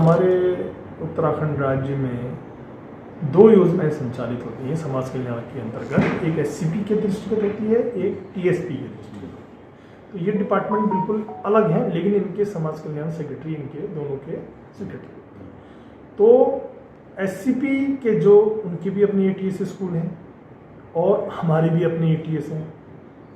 हमारे उत्तराखंड राज्य में 2 योजनाएं संचालित होती हैं समाज कल्याण के अंतर्गत। एक एससीपी के दृष्टिगत होती है, एक टीएसपी के दृष्टिगत होती है। तो ये डिपार्टमेंट बिल्कुल अलग हैं, लेकिन इनके समाज कल्याण सेक्रेटरी इनके दोनों के सेक्रेटरी होते हैं। तो एससीपी के जो उनकी भी अपनी एटीएस स्कूल हैं और हमारी भी अपनी एटीएस हैं,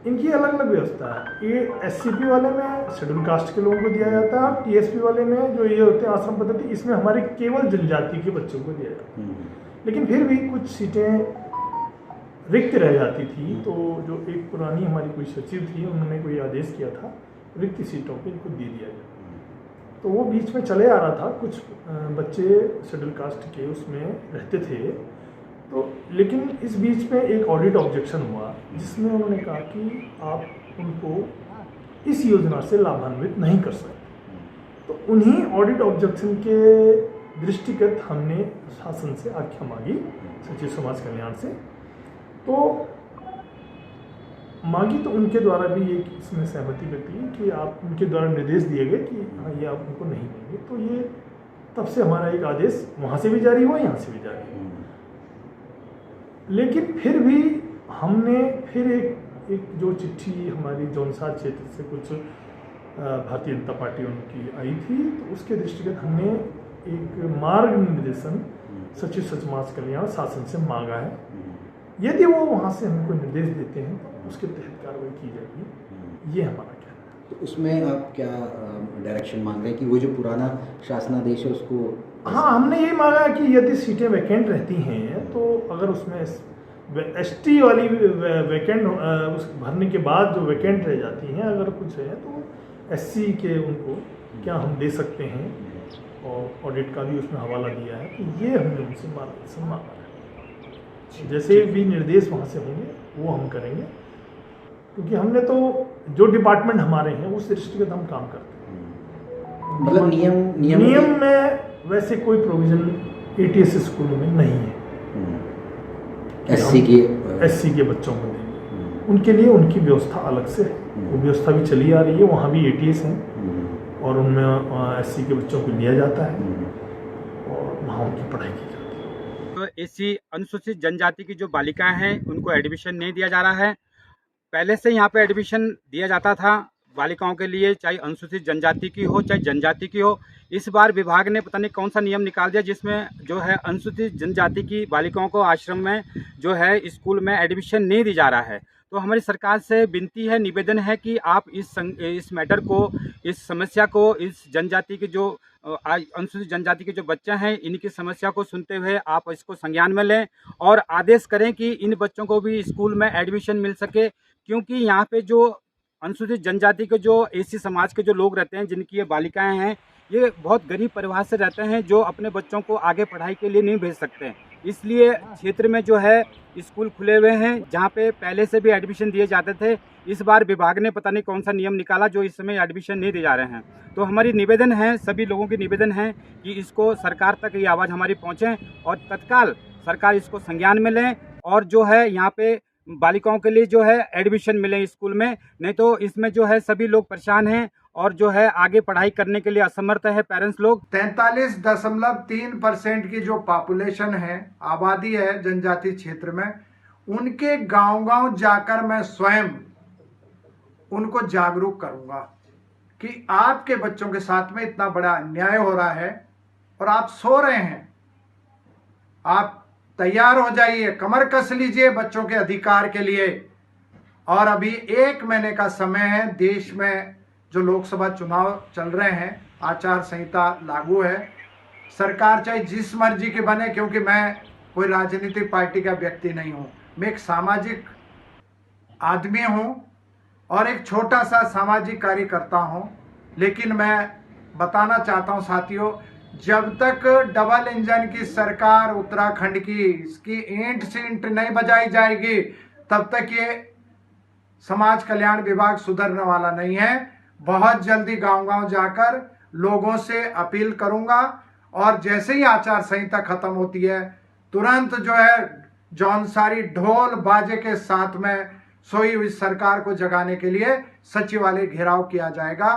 इनकी अलग अलग व्यवस्था है। ये एससीपी वाले में शेड्यूल कास्ट के लोगों को दिया जाता है, और टीएसपी वाले में जो ये होते हैं आश्रम पद्धति, इसमें हमारे केवल जनजाति के बच्चों को दिया जाता है। लेकिन फिर भी कुछ सीटें रिक्त रह जाती थी, तो जो एक पुरानी हमारी कोई सचिव थी, उन्होंने कोई आदेश किया था रिक्त सीटों पे इनको दे दिया जाए। तो वो बीच में चले आ रहा था, कुछ बच्चे शेड्यूल कास्ट के उसमें रहते थे। तो लेकिन इस बीच में एक ऑडिट ऑब्जेक्शन हुआ, जिसमें उन्होंने कहा कि आप उनको इस योजना से लाभान्वित नहीं कर सकते। तो उन्हीं ऑडिट ऑब्जेक्शन के दृष्टिगत हमने शासन से आज्ञा मांगी, सचिव समाज कल्याण से। तो मांगी तो उनके द्वारा भी एक इसमें सहमति व्यक्त की कि आप उनके द्वारा निर्देश दिए गए कि हाँ ये आप उनको नहीं देंगे। तो ये तब से हमारा एक आदेश वहाँ से भी जारी हुआ, यहाँ से भी जारी हुआ। लेकिन फिर भी हमने फिर एक जो चिट्ठी हमारी जौनसार क्षेत्र से कुछ भारतीय जनता पार्टी उनकी आई थी, तो उसके दृष्टिगत हमने एक मार्ग निर्देशन सचिव समाज कल्याण शासन से मांगा है। यदि वो वहाँ से हमको निर्देश देते हैं तो उसके तहत कार्रवाई की जाएगी, ये हमारा कहना है। तो उसमें आप क्या डायरेक्शन मांग रहे हैं कि वो जो पुराना शासनादेश है उसको? हाँ, हमने ये मांगा कि यदि सीटें वैकेंट रहती हैं तो अगर उसमें एसटी वाली वैकेंट उस भरने के बाद जो वैकेंट रह जाती हैं, अगर कुछ है तो एससी के उनको क्या हम दे सकते हैं, और ऑडिट का भी उसमें हवाला दिया है। तो ये हमने उनसे मार्गदर्शन मांगा है। जैसे भी निर्देश वहाँ से होंगे वो हम करेंगे, क्योंकि हमने तो जो डिपार्टमेंट हमारे हैं उस दृष्टिगत हम काम करते हैं। मतलब नियम में वैसे कोई प्रोविजन एटीएस स्कूलों में नहीं है एससी के बच्चों को देंगे। उनके लिए उनकी व्यवस्था अलग से है, वो व्यवस्था भी चली आ रही है। वहाँ भी एटीएस हैं और उनमें एससी के बच्चों को लिया जाता है और वहाँ उनकी पढ़ाई की जाती है। तो एससी अनुसूचित जनजाति की जो बालिकाएं हैं उनको एडमिशन नहीं दिया जा रहा है। पहले से यहाँ पे एडमिशन दिया जाता था बालिकाओं के लिए, चाहे अनुसूचित जनजाति की हो चाहे जनजाति की हो। इस बार विभाग ने पता नहीं कौन सा नियम निकाल दिया जिसमें जो है अनुसूचित जनजाति की बालिकाओं को आश्रम में जो है स्कूल में एडमिशन नहीं दी जा रहा है। तो हमारी सरकार से विनती है, निवेदन है कि आप इस मैटर को, इस समस्या को, इस जनजाति के जो अनुसूचित जनजाति के जो बच्चे हैं इनकी समस्या को सुनते हुए आप इसको संज्ञान में लें और आदेश करें कि इन बच्चों को भी स्कूल में एडमिशन मिल सके। क्योंकि यहाँ पे जो अनुसूचित जनजाति के जो एससी समाज के जो लोग रहते हैं, जिनकी ये बालिकाएं हैं, ये बहुत गरीब परिवार से रहते हैं, जो अपने बच्चों को आगे पढ़ाई के लिए नहीं भेज सकते हैं। इसलिए क्षेत्र में जो है स्कूल खुले हुए हैं जहाँ पे पहले से भी एडमिशन दिए जाते थे। इस बार विभाग ने पता नहीं कौन सा नियम निकाला जो इस समय एडमिशन नहीं दिए जा रहे हैं। तो हमारी निवेदन है, सभी लोगों की निवेदन है कि इसको सरकार तक ये आवाज़ हमारी पहुँचे और तत्काल सरकार इसको संज्ञान में लें और जो है यहाँ पे बालिकाओं के लिए जो है एडमिशन मिले स्कूल में। नहीं तो इसमें जो है सभी लोग परेशान हैं और जो है आगे पढ़ाई करने के लिए असमर्थ है पेरेंट्स लोग। 43.3% की जो पॉपुलेशन है, आबादी है जनजाति क्षेत्र में, उनके गांव-गांव जाकर मैं स्वयं उनको जागरूक करूंगा कि आपके बच्चों के साथ में इतना बड़ा अन्याय हो रहा है और आप सो रहे हैं। आप तैयार हो जाइए, कमर कस लीजिए बच्चों के अधिकार के लिए। और अभी 1 महीने का समय है। देश में जो लोकसभा चुनाव चल रहे हैं, आचार संहिता लागू है। सरकार चाहे जिस मर्जी की बने, क्योंकि मैं कोई राजनीतिक पार्टी का व्यक्ति नहीं हूं, मैं एक सामाजिक आदमी हूं और एक छोटा सा सामाजिक कार्य करता हूं। लेकिन मैं बताना चाहता हूं साथियों, जब तक डबल इंजन की सरकार उत्तराखंड की इसकी ईंट से ईंट नहीं बजाई जाएगी, तब तक ये समाज कल्याण विभाग सुधरने वाला नहीं है। बहुत जल्दी गांव-गांव जाकर लोगों से अपील करूंगा और जैसे ही आचार संहिता खत्म होती है, तुरंत जो है जौनसारी ढोल बाजे के साथ में सोई हुई सरकार को जगाने के लिए सचिवालय घेराव किया जाएगा।